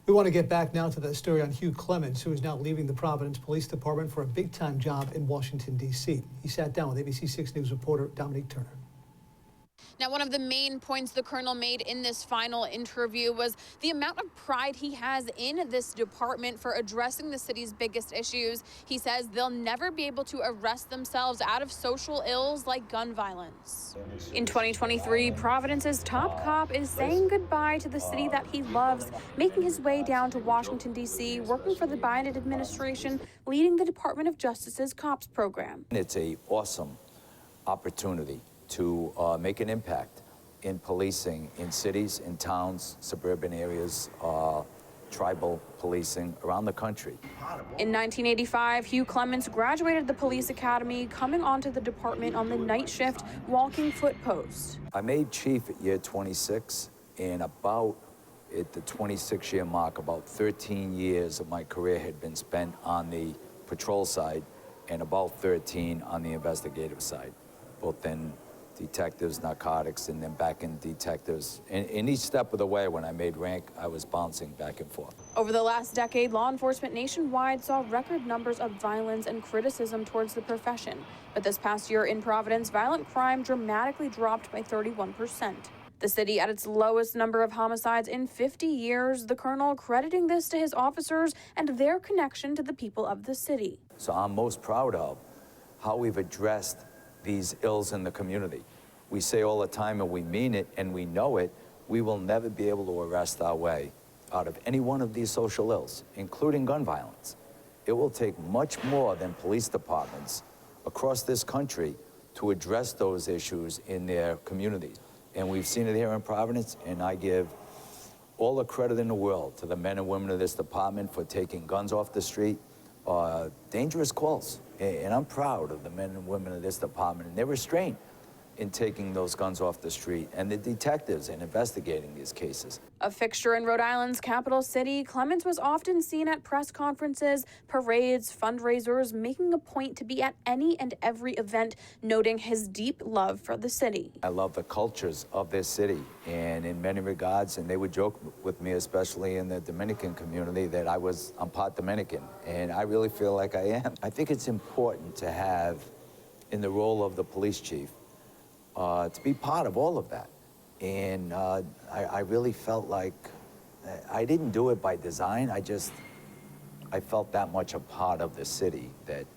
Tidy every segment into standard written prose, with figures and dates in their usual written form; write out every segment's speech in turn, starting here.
We want to get back now to the story on Hugh Clements, who is now leaving the Providence Police Department for a big-time job in Washington, D.C. He sat down with ABC 6 News reporter Dominique Turner. Now, one of the main points the colonel made in this final interview was the amount of pride he has in this department for addressing the city's biggest issues. He says they'll never be able to arrest themselves out of social ills like gun violence. In 2023, Providence's top cop is saying goodbye to the city that he loves, making his way down to Washington, D.C., working for the Biden administration, leading the Department of Justice's COPS program. It's an awesome opportunity to make an impact in policing in cities, in towns, suburban areas, tribal policing around the country. In 1985, Hugh Clements graduated the police academy, coming onto the department on the night shift, walking foot post. I made chief at year 26, and about at the 26-year mark, about 13 years of my career had been spent on the patrol side and about 13 on the investigative side, both in detectives, narcotics, and then back in detectives. In each step of the way, when I made rank, I was bouncing back and forth. Over the last decade, law enforcement nationwide saw record numbers of violence and criticism towards the profession. But this past year in Providence, violent crime dramatically dropped by 31%. The city at its lowest number of homicides in 50 years, the colonel crediting this to his officers and their connection to the people of the city. So I'm most proud of how we've addressed these ills in the community. We say all the time, and we mean it, and we know it, we will never be able to arrest our way out of any one of these social ills, including gun violence. It will take much more than police departments across this country to address those issues in their communities. And we've seen it here in Providence, and I give all the credit in the world to the men and women of this department for taking guns off the street, dangerous calls. And I'm proud of the men and women of this department and their restraint in taking those guns off the street, and the detectives in investigating these cases. A fixture in Rhode Island's capital city, Clements was often seen at press conferences, parades, fundraisers, making a point to be at any and every event, noting his deep love for the city. I love the cultures of this city, and in many regards, and they would joke with me, especially in the Dominican community, that I'm part Dominican, and I really feel like I am. I think it's important to have, in the role of the police chief, to be part of all of that. And I really felt like I didn't do it by design. I felt that much a part of the city that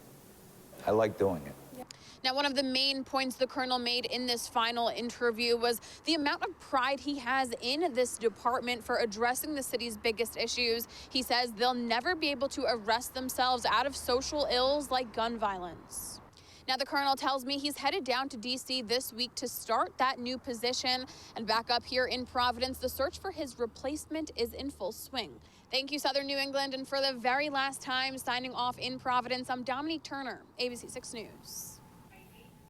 I like doing it. Now, one of the main points the colonel made in this final interview was the amount of pride he has in this department for addressing the city's biggest issues. He says they'll never be able to arrest themselves out of social ills like gun violence. Now, the colonel tells me he's headed down to D.C. this week to start that new position. And back up here in Providence, the search for his replacement is in full swing. Thank you, Southern New England. And for the very last time, signing off in Providence, I'm Dominique Turner, ABC 6 News.